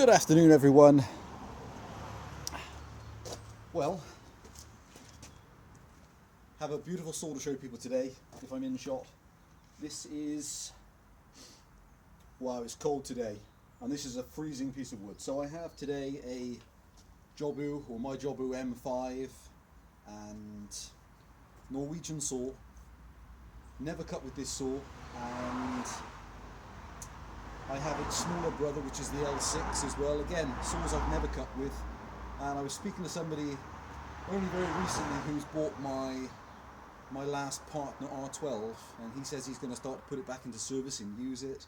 Good afternoon, everyone. Well, have a beautiful saw to show people today, if I'm in shot. This is, wow, it's cold today, and this is a freezing piece of wood. So I have today a Jobu, or my Jobu M5, and Norwegian saw. Never cut with this saw, and I have its smaller brother, which is the L6 as well. Again, saws I've never cut with. And I was speaking to somebody only very recently who's bought my last partner R12, and he says he's going to start to put it back into service and use it.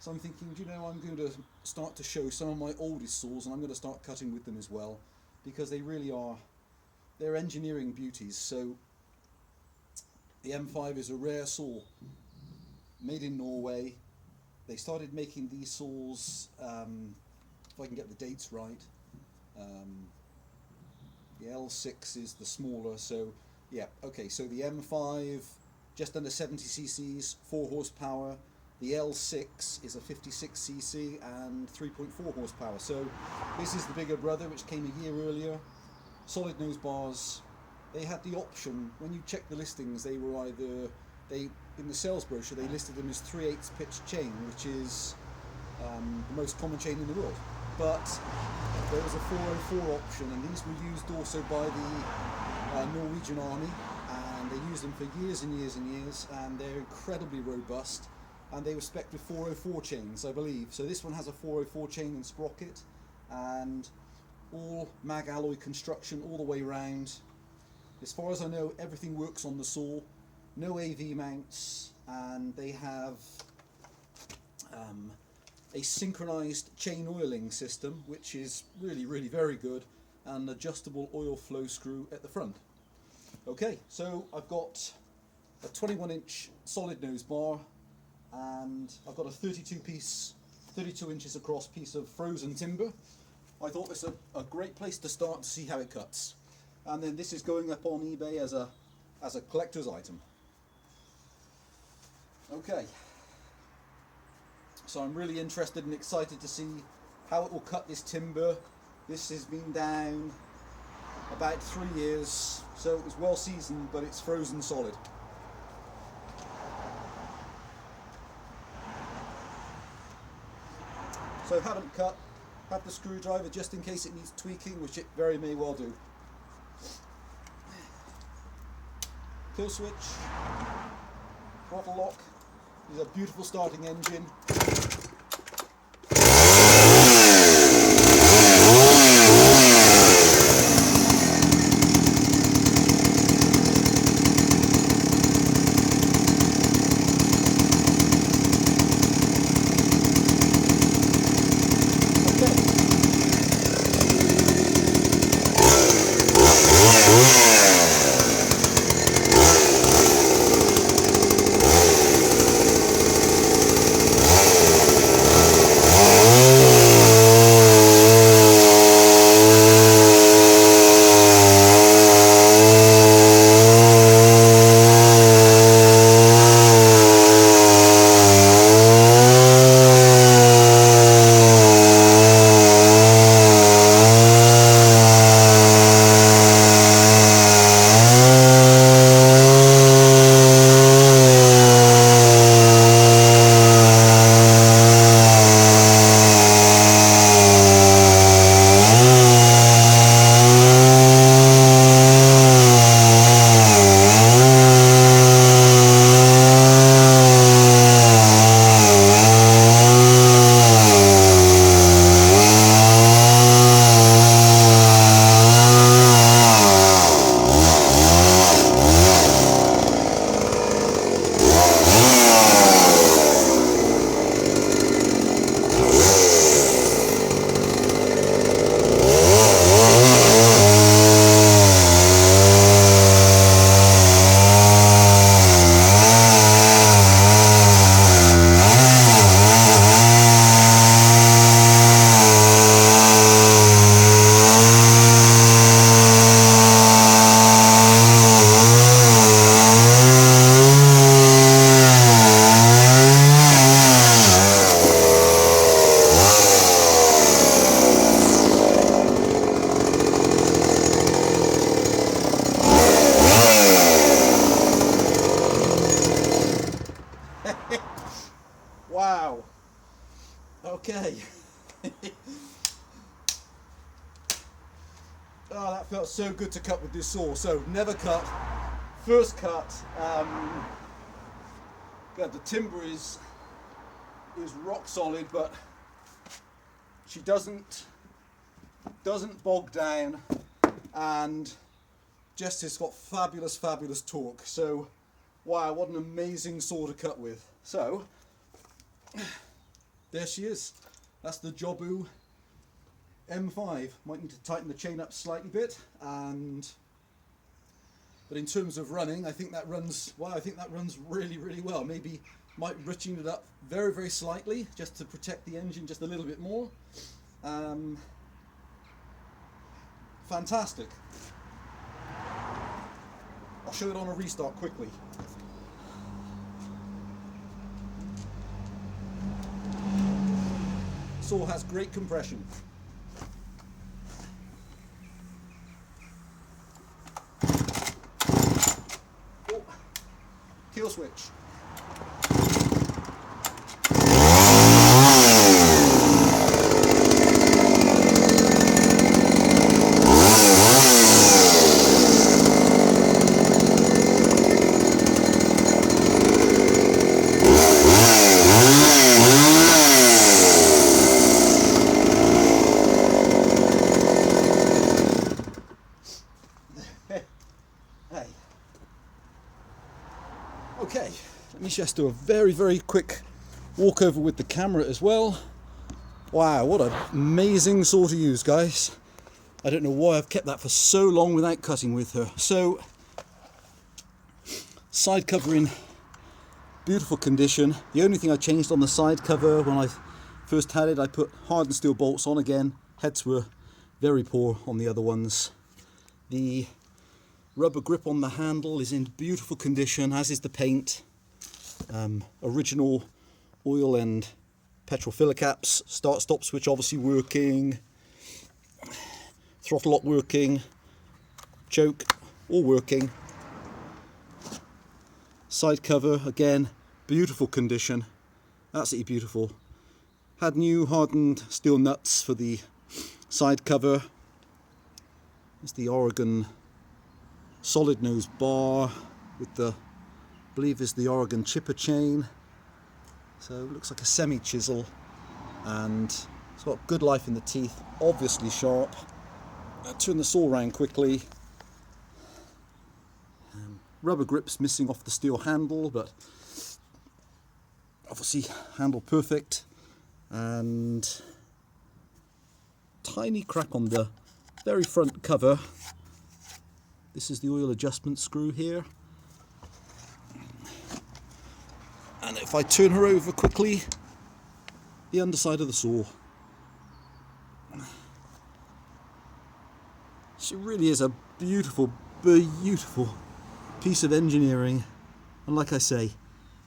So I'm thinking, do you know, I'm going to start to show some of my oldest saws, and I'm going to start cutting with them as well, because they really are, they're engineering beauties. So the M5 is a rare saw, made in Norway. They started making these saws, if I can get the dates right, the L6 is the smaller, so yeah, okay, so the M5, just under 70 cc's, 4 horsepower, the L6 is a 56 cc and 3.4 horsepower, so this is the bigger brother, which came a year earlier. Solid nose bars. They had the option, when you check the listings, they were either, in the sales brochure they listed them as 3/8 pitch chain, which is the most common chain in the world. But there was a 404 option, and these were used also by the Norwegian army, and they used them for years and years and years, and they're incredibly robust, and they were spec'd with 404 chains, I believe. So this one has a 404 chain and sprocket, and all mag alloy construction all the way round. As far as I know, everything works on the saw. No AV mounts, and they have a synchronized chain oiling system, which is really very good, and adjustable oil flow screw at the front. Okay, so I've got a 21-inch solid nose bar, and I've got a 32 inches across piece of frozen timber. I thought this was a great place to start to see how it cuts, and then this is going up on eBay as a collector's item. Okay, so I'm really interested and excited to see how it will cut this timber. This has been down about 3 years, so it was well seasoned, but it's frozen solid. So haven't cut, have the screwdriver just in case it needs tweaking, which it very may well do. Kill switch, throttle lock. Is a beautiful starting engine. Wow. Okay. Oh, that felt so good to cut with this saw. So never cut. First cut. God, the timber is rock solid, but she doesn't bog down, and just has got fabulous torque. So wow, what an amazing saw to cut with. So there she is. That's the Jobu M5. Might need to tighten the chain up slightly bit, but in terms of running, I think that runs really well. Maybe might riching it up very slightly just to protect the engine just a little bit more. Fantastic. I'll show it on a restart quickly. Saw has great compression. Oh, kill switch. Okay, let me just do a very quick walk over with the camera as well. Wow, what an amazing saw to use, guys. I don't know why I've kept that for so long without cutting with her. So, side cover in beautiful condition. The only thing I changed on the side cover when I first had it, I put hardened steel bolts on again. Heads were very poor on the other ones. The rubber grip on the handle is in beautiful condition, as is the paint. Original oil and petrol filler caps, start-stop switch obviously working, throttle lock working, choke all working. Side cover again, beautiful condition, absolutely beautiful. Had new hardened steel nuts for the side cover. It's the Oregon solid nose bar with the, I believe is the Oregon chipper chain. So it looks like a semi chisel, and it's got good life in the teeth, obviously sharp. I'll turn the saw around quickly. Rubber grips missing off the steel handle, but obviously handle perfect, and tiny crack on the very front cover. This is the oil adjustment screw here. And if I turn her over quickly, the underside of the saw. She really is a beautiful piece of engineering. And like I say,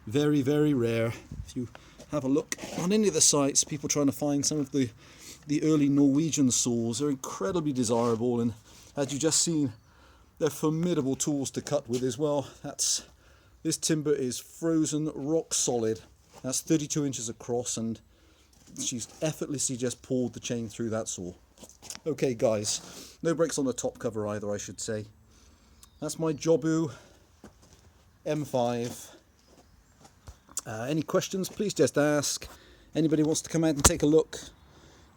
very rare. If you have a look on any of the sites, people trying to find some of the early Norwegian saws, they're incredibly desirable, and as you've just seen, they're formidable tools to cut with as well. This timber is frozen rock solid. That's 32 inches across, and she's effortlessly just pulled the chain through that saw. Okay guys, no breaks on the top cover either, I should say. That's my Jobu M5. Any questions, please just ask. Anybody wants to come out and take a look,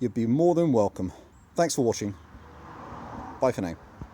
you'd be more than welcome. Thanks for watching. Bye for now.